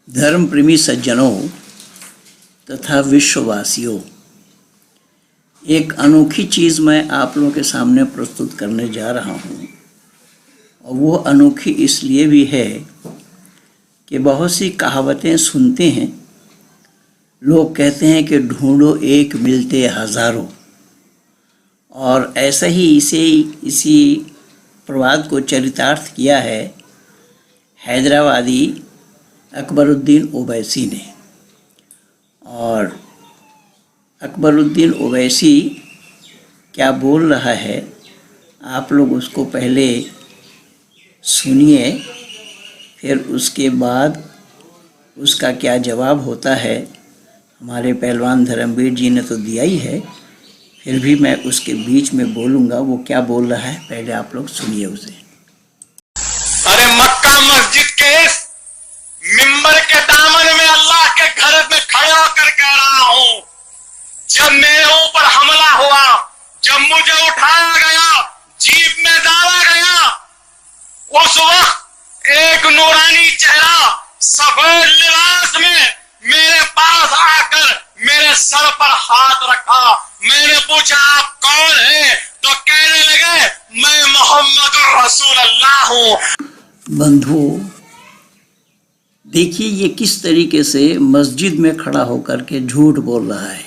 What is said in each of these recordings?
धर्म प्रेमी सज्जनों तथा विश्ववासियों, एक अनोखी चीज़ मैं आप लोगों के सामने प्रस्तुत करने जा रहा हूँ। और वो अनोखी इसलिए भी है कि बहुत सी कहावतें सुनते हैं, लोग कहते हैं कि ढूंढो एक मिलते हज़ारों, और ऐसा ही इसी प्रवाद को चरितार्थ किया है हैदराबादी अकबरुद्दीन ओवैसी ने। और अकबरुद्दीन ओवैसी क्या बोल रहा है, आप लोग उसको पहले सुनिए, फिर उसके बाद उसका क्या जवाब होता है। हमारे पहलवान धर्मवीर जी ने तो दिया ही है, फिर भी मैं उसके बीच में बोलूँगा वो क्या बोल रहा है। पहले आप लोग सुनिए उसे। अरे मक्का मस्जिद के मिंबर के दामन में अल्लाह के घर में खड़ा होकर कह रहा हूं, जब मेरे ऊपर हमला हुआ, जब मुझे उठाया गया, जीप में डाला गया, उस वक्त एक नूरानी चेहरा सफेद लिबास में मेरे पास आकर मेरे सर पर हाथ रखा। मैंने पूछा आप कौन हैं? तो कहने लगे मैं मोहम्मद रसूल अल्लाह हूं। बंधुओं, देखिए ये किस तरीके से मस्जिद में खड़ा होकर के झूठ बोल रहा है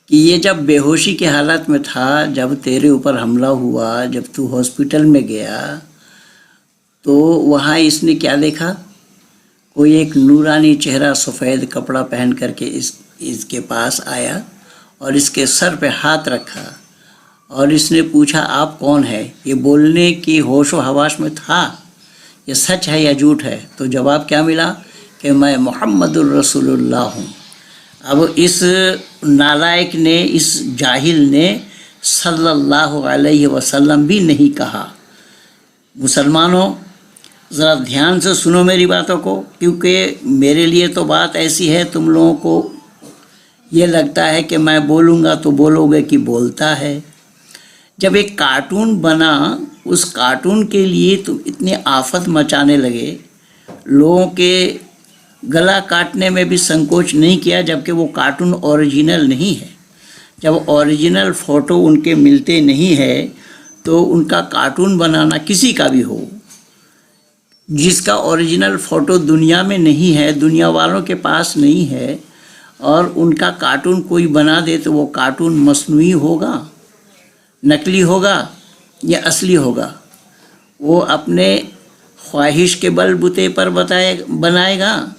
कि ये जब बेहोशी के हालत में था, जब तेरे ऊपर हमला हुआ, जब तू हॉस्पिटल में गया, तो वहाँ इसने क्या देखा? कोई एक नूरानी चेहरा सफ़ेद कपड़ा पहन करके इसके पास आया और इसके सर पे हाथ रखा और इसने पूछा आप कौन है? ये बोलने की होश व हवास में था, ये सच है या झूठ है? तो जवाब क्या मिला कि मैं मोहम्मदुर रसूलुल्लाह हूँ। अब इस नालायक ने, इस जाहिल ने सल्लल्लाहु अलैहि वसल्लम भी नहीं कहा। मुसलमानों, ज़रा ध्यान से सुनो मेरी बातों को, क्योंकि मेरे लिए तो बात ऐसी है, तुम लोगों को ये लगता है कि मैं बोलूँगा तो बोलोगे कि बोलता है। जब एक कार्टून बना, उस कार्टून के लिए तुम इतनी आफत मचाने लगे, लोगों के गला काटने में भी संकोच नहीं किया, जबकि वो कार्टून ओरिजिनल नहीं है। जब ओरिजिनल फ़ोटो उनके मिलते नहीं है तो उनका कार्टून बनाना, किसी का भी हो, जिसका ओरिजिनल फ़ोटो दुनिया में नहीं है, दुनिया वालों के पास नहीं है, और उनका कार्टून कोई बना दे तो वो कार्टून मसनूई होगा, नकली होगा या असली होगा? वो अपने ख्वाहिश के बलबूते पर बनाएगा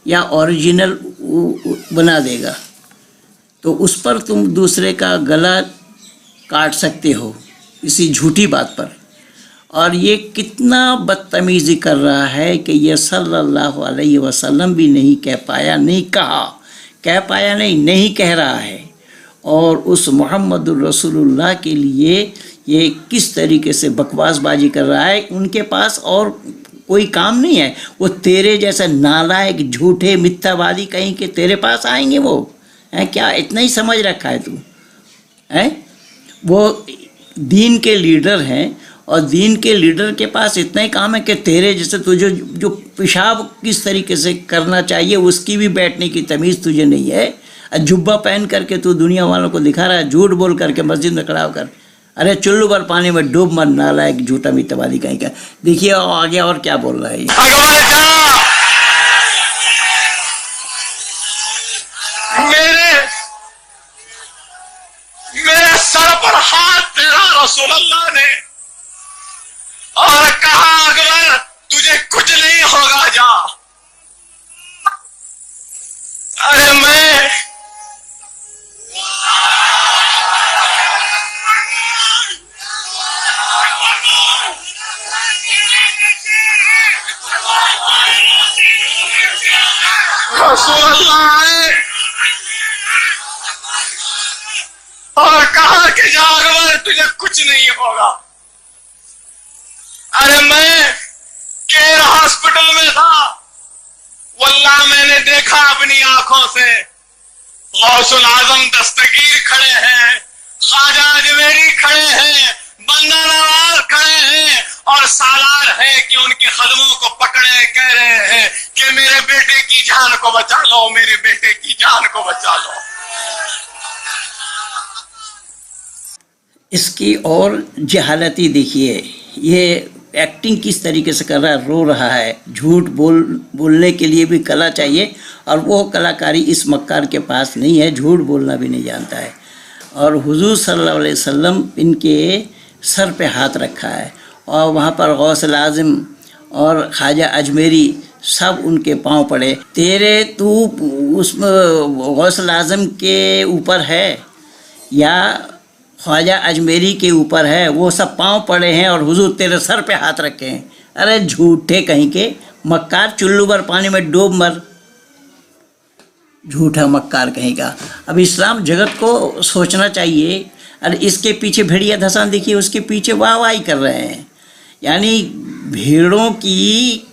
या ओरिजिनल बना देगा? तो उस पर तुम दूसरे का गला काट सकते हो इसी झूठी बात पर। और ये कितना बदतमीज़ी कर रहा है कि ये सल्लल्लाहु अलैहि वसल्लम भी नहीं कह पाया, नहीं कहा, कह पाया नहीं कह रहा है। और उस मोहम्मदुर रसूलुल्लाह के लिए ये किस तरीके से बकवासबाजी कर रहा है। उनके पास और कोई काम नहीं है, वो तेरे जैसे नालायक झूठे मिथ्यावादी कहीं के तेरे पास आएंगे। वो हैं क्या इतना ही समझ रखा है तू? हैं वो दीन के लीडर हैं, और दीन के लीडर के पास इतना ही काम है कि तेरे जैसे तुझे जो पेशाब किस तरीके से करना चाहिए उसकी भी बैठने की तमीज़ तुझे नहीं है। जुब्बा पहन करके तू दुनिया वालों को दिखा रहा है, झूठ बोल करके मस्जिद में खड़ा होकर। अरे चुल्लू भर पानी में डूब मर, नालायक झूठा मिथ्यावादी कहीं का। देखिए आगे और क्या बोल रहा है। मेरे सर पर हाथ फेरा रसूलुल्लाह ने और कहा अकबर तुझे कुछ नहीं होगा, जा। अरे मैं रसूलुल्लाह आए और कहा कि जा अकबर तुझे कुछ नहीं होगा। अरे मैं केयर हॉस्पिटल में था, वल्लाह मैंने देखा अपनी आंखों से, गौसुल आजम दस्तगीर खड़े हैं, ख्वाजा अजमेरी खड़े हैं, बंदा नवाज खड़े हैं और सालार है कि उनके कदमों को पकड़े कह रहे हैं कि मेरे बेटे जान को बचा लो, मेरे बेटे की जान को बचा लो। इसकी और जहालती देखिए, ये एक्टिंग किस तरीके से कर रहा है, रो रहा है। झूठ बोलने के लिए भी कला चाहिए, और वो कलाकारी इस मक्कार के पास नहीं है, झूठ बोलना भी नहीं जानता है। और हुजूर सल्लल्लाहु अलैहि वसल्लम इनके सर पे हाथ रखा है, और वहाँ पर गौसल आज़म और ख्वाजा अजमेरी सब उनके पांव पड़े। तेरे तू उसमें गौसल आज़म के ऊपर है या ख्वाजा अजमेरी के ऊपर है, वो सब पांव पड़े हैं और हुजूर तेरे सर पे हाथ रखे हैं। अरे झूठे कहीं के, मक्कार, चुल्लू भर पानी में डूब मर, झूठा मक्कार कहीं का। अब इस्लाम जगत को सोचना चाहिए। अरे इसके पीछे भेड़िया धसान देखिए, उसके पीछे वाहवाही कर रहे हैं। यानी भेड़ों की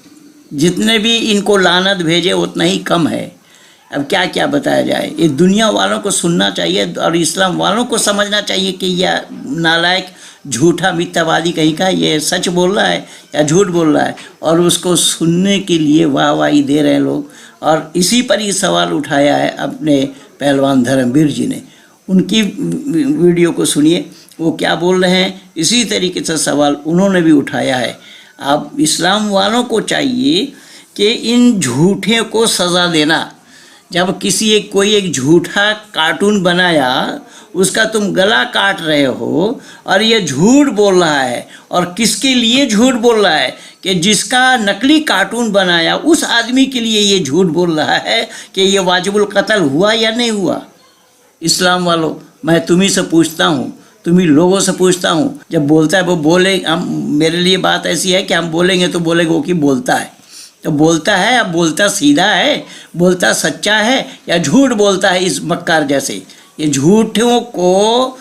जितने भी इनको लानत भेजे उतना ही कम है। अब क्या क्या बताया जाए, ये दुनिया वालों को सुनना चाहिए और इस्लाम वालों को समझना चाहिए कि यह नालायक झूठा मिथ्यावादी कहीं का ये सच बोल रहा है या झूठ बोल रहा है, और उसको सुनने के लिए वाहवाही दे रहे हैं लोग। और इसी पर ये सवाल उठाया है अपने पहलवान धर्मवीर जी ने। उनकी वीडियो को सुनिए, वो क्या बोल रहे हैं। इसी तरीके से सवाल उन्होंने भी उठाया है। अब इस्लाम वालों को चाहिए कि इन झूठे को सज़ा देना। जब कोई एक झूठा कार्टून बनाया, उसका तुम गला काट रहे हो और ये झूठ बोल रहा है, और किसके लिए झूठ बोल रहा है कि जिसका नकली कार्टून बनाया उस आदमी के लिए ये झूठ बोल रहा है कि ये वाजिबुल कत्ल हुआ या नहीं हुआ। इस्लाम वालों, मैं तुम्ही से पूछता हूँ, तुम्ही लोगों से पूछता हूँ, जब बोलता है वो बोले, हम मेरे लिए बात ऐसी है कि हम बोलेंगे तो बोलेंगे वो कि बोलता है, तो बोलता है। अब बोलता सीधा है, बोलता सच्चा है या झूठ बोलता है इस मक्कार जैसे। ये झूठों को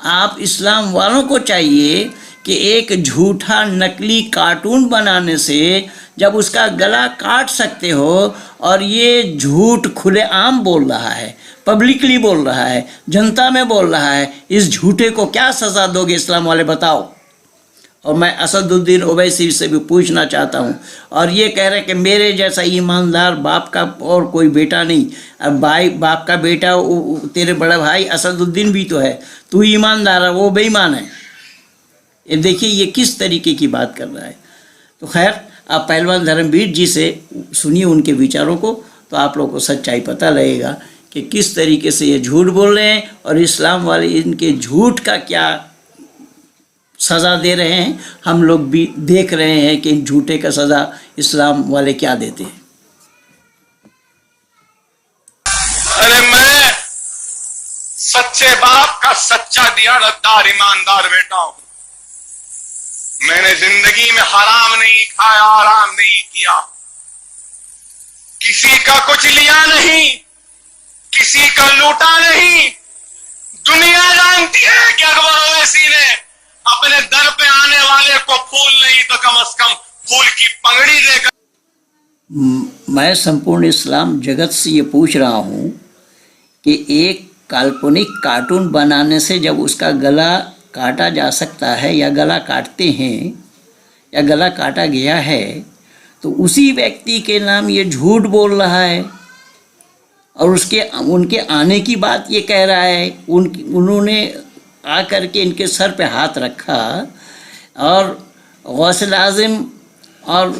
आप इस्लाम वालों को चाहिए कि एक झूठा नकली कार्टून बनाने से जब उसका गला काट सकते हो, और ये झूठ खुलेआम बोल रहा है, पब्लिकली बोल रहा है, जनता में बोल रहा है, इस झूठे को क्या सज़ा दोगे इस्लाम वाले, बताओ। और मैं असदुद्दीन ओवैसी से भी पूछना चाहता हूँ, और ये कह रहे कि मेरे जैसा ईमानदार बाप का और कोई बेटा नहीं। अब बाप का बेटा तेरे बड़ा भाई असदुद्दीन भी तो है, तू ईमानदार है, वो बेईमान है। ये देखिए ये किस तरीके की बात कर रहा है। तो खैर, आप पहलवान धर्मवीर जी से सुनिए उनके विचारों को, तो आप लोगों को सच्चाई पता लगेगा कि किस तरीके से ये झूठ बोल रहे हैं, और इस्लाम वाले इनके झूठ का क्या सज़ा दे रहे हैं। हम लोग भी देख रहे हैं कि इन झूठे का सज़ा इस्लाम वाले क्या देते हैं। अरे मैं सच्चे बाप का सच्चा दियानतदार ईमानदार बेटा हूं। मैंने जिंदगी में हराम नहीं खाया, आराम नहीं किया, किसी का कुछ लिया नहीं, किसी का लूटा नहीं। दुनिया जानती है कि अकबर ओवैसी ने अपने दर पे आने वाले को फूल नहीं तो कम से कम फूल की पगड़ी देकर। मैं संपूर्ण इस्लाम जगत से ये पूछ रहा हूँ कि एक काल्पनिक कार्टून बनाने से जब उसका गला काटा जा सकता है या गला काटते हैं या गला काटा गया है, तो उसी व्यक्ति के नाम ये झूठ बोल रहा है, और उनके आने की बात ये कह रहा है। उन्होंने आकर के इनके सर पे हाथ रखा, और गौसल आज़म और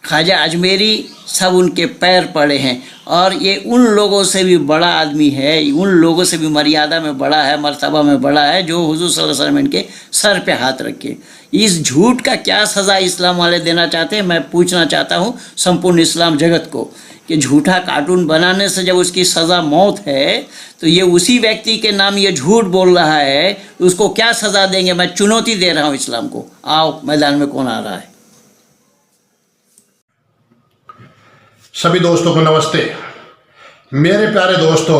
ख्वाजा अजमेरी सब उनके पैर पड़े हैं, और ये उन लोगों से भी बड़ा आदमी है, उन लोगों से भी मर्यादा में बड़ा है, मर्तबा में बड़ा है, जो हुजूर सल्लल्लाहु अलैहि वसल्लम इनके सर पे हाथ रखे। इस झूठ का क्या सज़ा इस्लाम वाले देना चाहते हैं, मैं पूछना चाहता हूँ संपूर्ण इस्लाम जगत को, कि झूठा कार्टून बनाने से जब उसकी सज़ा मौत है, तो ये उसी व्यक्ति के नाम ये झूठ बोल रहा है, उसको क्या सज़ा देंगे। मैं चुनौती दे रहा हूँ इस्लाम को। आओ मैदान में कौन आ रहा है। सभी दोस्तों को नमस्ते। मेरे प्यारे दोस्तों,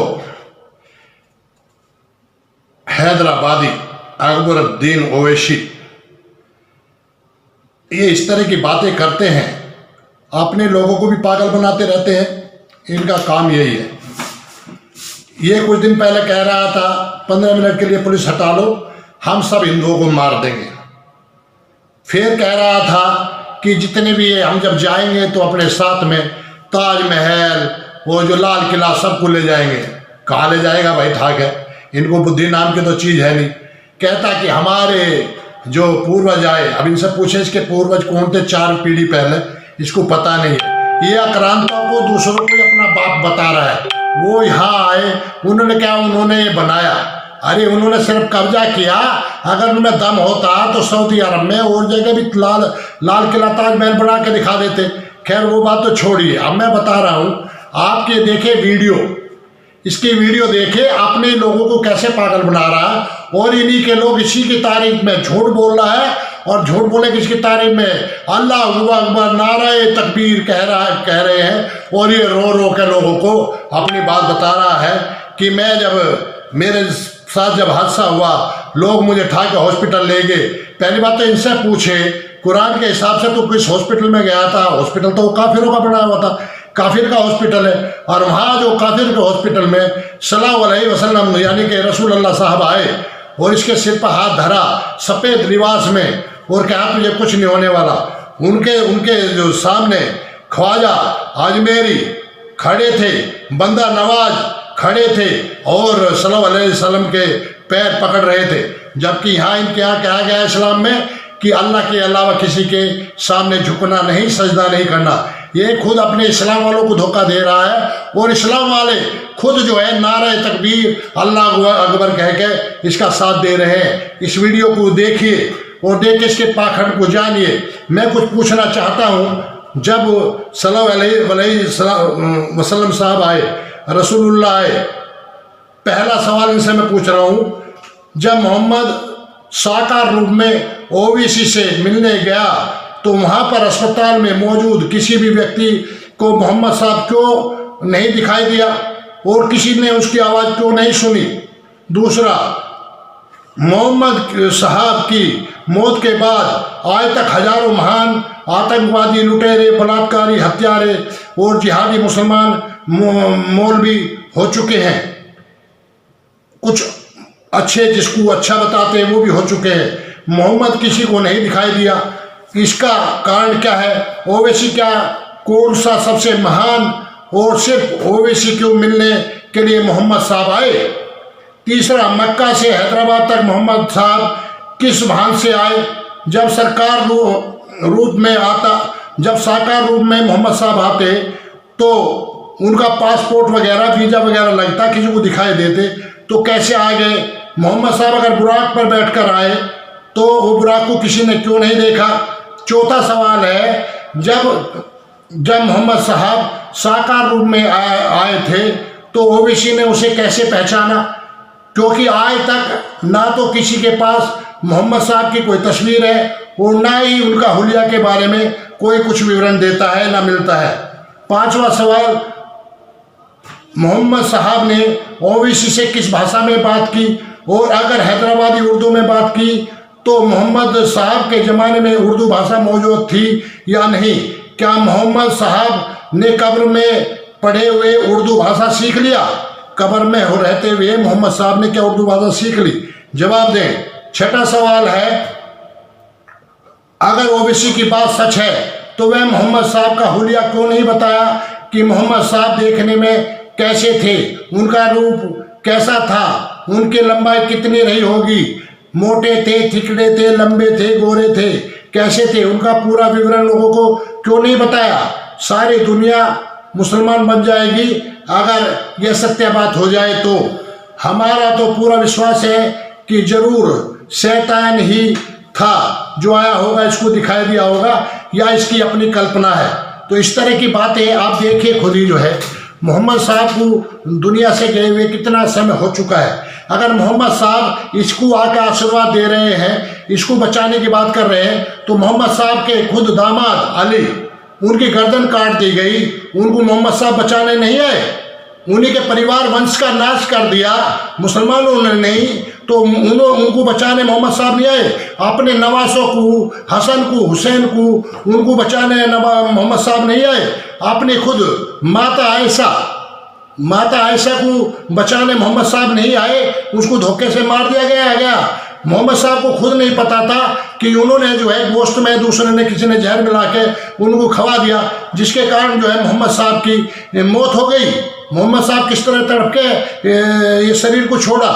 हैदराबादी अकबरुद्दीन ओवैसी ये इस तरह की बातें करते हैं, अपने लोगों को भी पागल बनाते रहते हैं। इनका काम यही है। ये कुछ दिन पहले कह रहा था 15 मिनट के लिए पुलिस हटा लो, हम सब हिंदुओं को मार देंगे। फिर कह रहा था कि जितने भी हम जब जाएंगे तो अपने साथ में ताजमहल, वो जो लाल किला सबको ले जाएंगे। कहाँ ले जाएगा भाई, ठाक है, इनको बुद्धि नाम की तो चीज़ है नहीं। कहता कि हमारे जो पूर्वज आए, अब इनसे पूछे इसके पूर्वज कौन थे 4 पीढ़ी पहले, इसको पता नहीं है। ये आक्रांतों को दूसरों को अपना बाप बता रहा है। वो यहाँ आए, उन्होंने क्या, उन्होंने ये बनाया। अरे उन्होंने सिर्फ कब्जा किया, अगर उनमें दम होता तो सऊदी अरब में और जगह भी लाल किला ताजमहल बना के दिखा देते। खैर वो बात तो छोड़िए, अब मैं बता रहा हूँ आपके देखे वीडियो, इसकी वीडियो देखे अपने लोगों को कैसे पागल बना रहा है। और इन्हीं के लोग इसी की तारीफ में झूठ बोल रहा है, और झूठ बोले किसकी तारीफ में, अल्लाह अकबर नारे तकबीर कह रहे हैं। और ये रो रो के लोगों को अपनी बात बता रहा है कि मैं जब मेरे साथ जब हादसा हुआ, लोग मुझे उठा के हॉस्पिटल ले गए। पहली बात तो इनसे पूछे, कुरान के हिसाब से तो किस हॉस्पिटल में गया था? हॉस्पिटल तो काफिरों का बनाया हुआ था, काफिर का हॉस्पिटल है। और वहाँ जो काफिर के हॉस्पिटल में सल्लल्लाहु अलैहि वसल्लम यानी कि रसूल अल्लाह साहब आए और इसके सिर पर हाथ धरा सफ़ेद लिबास में, और कहा तुझे कुछ नहीं होने वाला। उनके जो सामने ख्वाजा अजमेरी खड़े थे, बंदा नवाज खड़े थे और सल्लल्लाहु अलैहि वसल्लम के पैर पकड़ रहे थे। जबकि यहाँ इनके यहाँ कहा गया है इस्लाम में कि अल्लाह के अलावा किसी के सामने झुकना नहीं, सजदा नहीं करना। ये खुद अपने इस्लाम वालों को धोखा दे रहा है, और इस्लाम वाले खुद जो है नारे तकबीर अल्लाह अकबर कह के इसका साथ दे रहे हैं। इस वीडियो को देखिए और देख के इसके पाखंड को जानिए। मैं कुछ पूछना चाहता हूँ, जब सल्लल्लाहु अलैहि वसल्लम साहब आए, रसूलुल्लाह आए, पहला सवाल इनसे मैं पूछ रहा हूँ, जब मोहम्मद साकार रूप में ओवैसी से मिलने गया तो वहाँ पर अस्पताल में मौजूद किसी भी व्यक्ति को मोहम्मद साहब क्यों नहीं दिखाई दिया और किसी ने उसकी आवाज़ क्यों नहीं सुनी? दूसरा, मोहम्मद साहब की मौत के बाद आज तक हजारों महान आतंकवादी, लुटेरे, बलात्कारी, हत्यारे और जिहादी मुसलमान मौलवी हो चुके हैं। कुछ अच्छे जिसको अच्छा बताते हैं वो भी हो चुके हैं। मोहम्मद किसी को नहीं दिखाई दिया, इसका कारण क्या है? ओवैसी क्या कौन सा सबसे महान, और सिर्फ ओवैसी क्यों मिलने के लिए मोहम्मद साहब आए? तीसरा, मक्का से हैदराबाद तक मोहम्मद साहब किस भान से आए? जब साकार रूप में मोहम्मद साहब आते तो उनका पासपोर्ट वगैरह, वीजा वगैरह लगता, किसी को दिखाई देते, तो कैसे आ गए? मोहम्मद साहब अगर बुराक पर बैठकर आए तो वो बुराक को किसी ने क्यों नहीं देखा? चौथा सवाल है, जब मोहम्मद साहब साकार रूप में आए थे तो ओवैसी ने उसे कैसे पहचाना? क्योंकि आज तक ना तो किसी के पास मोहम्मद साहब की कोई तस्वीर है और ना ही उनका हुलिया के बारे में कोई कुछ विवरण देता है, ना मिलता है। पांचवा सवाल, मोहम्मद साहब ने ओवैसी से किस भाषा में बात की? और अगर हैदराबादी उर्दू में बात की तो मोहम्मद साहब के ज़माने में उर्दू भाषा मौजूद थी या नहीं? क्या मोहम्मद साहब ने कब्र में पढ़े हुए उर्दू भाषा सीख लिया? कब्र में हो रहते हुए मोहम्मद साहब ने क्या उर्दू भाषा सीख ली? जवाब दें। छठा सवाल है, अगर ओवैसी की बात सच है तो वह मोहम्मद साहब का हुलिया क्यों नहीं बताया कि मोहम्मद साहब देखने में कैसे थे, उनका रूप कैसा था, उनकी लंबाई कितनी रही होगी, मोटे थे, थिकड़े थे, लंबे थे, गोरे थे, कैसे थे, उनका पूरा विवरण लोगों को क्यों नहीं बताया? सारी दुनिया मुसलमान बन जाएगी अगर यह सत्य बात हो जाए तो। हमारा तो पूरा विश्वास है कि जरूर शैतान ही था जो आया होगा, इसको दिखाई दिया होगा, या इसकी अपनी कल्पना है। तो इस तरह की बातें आप देखिए खुद ही। जो है मोहम्मद साहब को दुनिया से गए हुए कितना समय हो चुका है। अगर मोहम्मद साहब इसको आकर आशीर्वाद दे रहे हैं, इसको बचाने की बात कर रहे हैं, तो मोहम्मद साहब के खुद दामाद अली, उनकी गर्दन काट दी गई, उनको मोहम्मद साहब बचाने नहीं आए, उन्हीं के परिवार वंश का नाश कर दिया मुसलमानों ने नहीं, तो उनको बचाने मोहम्मद साहब नहीं आए। अपने नवासों को, हसन को, हुसैन को, उनको बचाने मोहम्मद साहब नहीं आए। अपने खुद माता आयशा को बचाने मोहम्मद साहब नहीं आए, उसको धोखे से मार दिया गया। मोहम्मद साहब को खुद नहीं पता था कि उन्होंने जो है गोश्त में दूसरे ने किसी ने जहर मिला के उनको खवा दिया, जिसके कारण जो है मोहम्मद साहब की मौत हो गई। मोहम्मद साहब किस तरह तड़प के ये शरीर को छोड़ा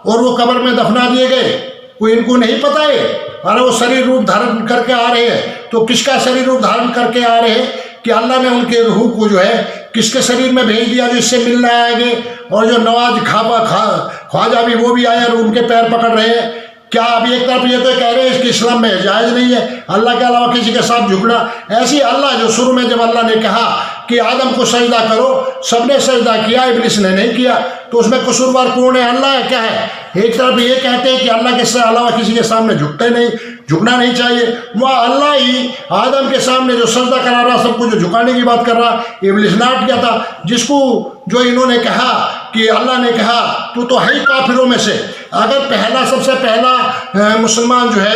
और वो कब्र में दफना दिए गए, कोई इनको नहीं पता है। अरे वो शरीर रूप धारण करके आ रहे हैं, तो किसका शरीर रूप धारण करके आ रहे हैं कि अल्लाह ने उनके रूह को जो है किसके शरीर में भेज दिया जो इससे मिलना आएंगे। और जो नवाज ख्वाजा भी वो भी आए और उनके पैर पकड़ रहे हैं। क्या अभी एक तरफ ये तो कह रहे हैं कि इस्लाम में जायज़ नहीं है अल्लाह के अलावा किसी के साथ झुकना। ऐसी अल्लाह जो शुरू में जब अल्लाह ने कहा कि आदम को सजदा करो, सबने सजदा किया, इब्लिस ने नहीं किया, तो उसमें कसूरवार कौन है? अल्लाह है। क्या है? एक तरफ ये कहते हैं कि अल्लाह के अलावा किसी के सामने झुकते नहीं, झुकना नहीं चाहिए। वह अल्लाह ही आदम के सामने जो सजदा करा रहा, सबको जो झुकाने की बात कर रहा, इब्लिस नाट गया था, जिसको जो इन्होंने कहा कि अल्लाह ने कहा तू तो है ही काफिरों में से। अगर पहला सबसे पहला मुसलमान जो है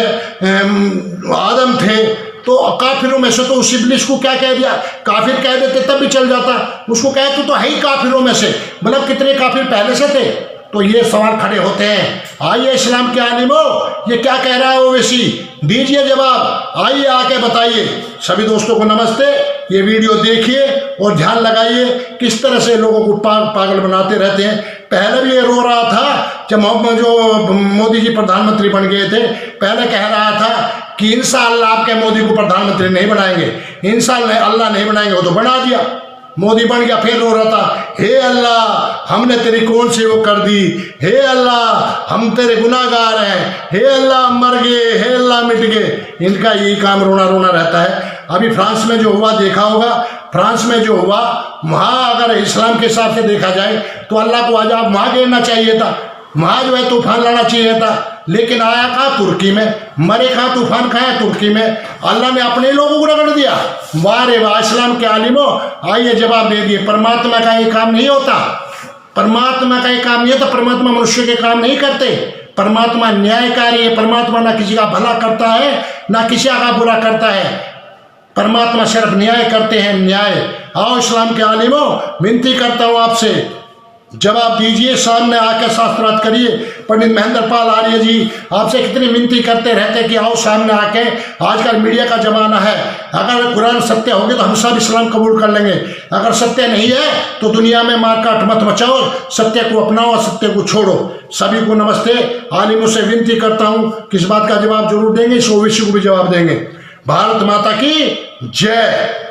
आदम थे, तो काफिरों में से, तो उस इब्लिस को क्या कह दिया? काफिर कह देते तब भी चल जाता, उसको कहे तो है ही काफिरों में से, मतलब कितने काफिर पहले से थे। तो ये सवाल खड़े होते हैं। आइए इस्लाम के आलिमो, ये क्या कह रहा है ओवैसी, दीजिए जवाब, आइए आके बताइए। सभी दोस्तों को नमस्ते, ये वीडियो देखिए और ध्यान लगाइए किस तरह से लोगों को पागल बनाते रहते हैं। पहले भी ये रो रहा था जब जो मोदी जी प्रधानमंत्री बन गए थे, पहले कह रहा था कि इंशाअल्लाह आपके मोदी को प्रधानमंत्री नहीं बनाएंगे, इंशाअल्लाह अल्लाह नहीं बनाएंगे, वो तो बना दिया, मोदी बन गया। फिर रो रहा था, हे अल्लाह हमने तेरी कौन सी वो कर दी, हे अल्लाह हम तेरे गुनाहगार हैं, हे अल्लाह मर गए, हे अल्लाह मिट गए। इनका यही काम रोना रोना रहता है। अभी फ्रांस में जो हुआ देखा होगा, फ्रांस में जो हुआ वहाँ अगर इस्लाम के हिसाब से देखा जाए तो अल्लाह को आजाब वहाँ गिरना चाहिए था, वहाँ जो है तूफान लाना चाहिए था, लेकिन आया कहाँ? तुर्की में। मरे कहाँ? तूफान कहाँ है? तुर्की में। अल्लाह ने अपने लोगों को रगड़ दिया। वाह रे वाह, इस्लाम के आलिमो आइए जवाब दे दिए। परमात्मा का ये काम नहीं होता, परमात्मा का ये काम नहीं होता, परमात्मा मनुष्य के काम नहीं करते। परमात्मा न्यायकारी है, परमात्मा ना किसी का भला करता है ना किसी का बुरा करता है, परमात्मा सिर्फ न्याय करते हैं, न्याय। आओ इस्लाम के आलिमो, विनती करता हूँ आपसे, जवाब दीजिए, सामने आकर शास्त्रार्थ करिए। पंडित महेंद्र पाल आर्य जी आपसे कितनी विनती करते रहते कि आओ सामने आके, आजकल मीडिया का जमाना है, अगर कुरान सत्य होगी तो हम सब इस्लाम कबूल कर लेंगे, अगर सत्य नहीं है तो दुनिया में मारकाट मत मचाओ, सत्य को अपनाओ, सत्य को छोड़ो। सभी को नमस्ते। आलिमों से विनती करता हूँ किस बात का जवाब जरूर देंगे, इस विषय को भी जवाब देंगे। भारत माता की जय।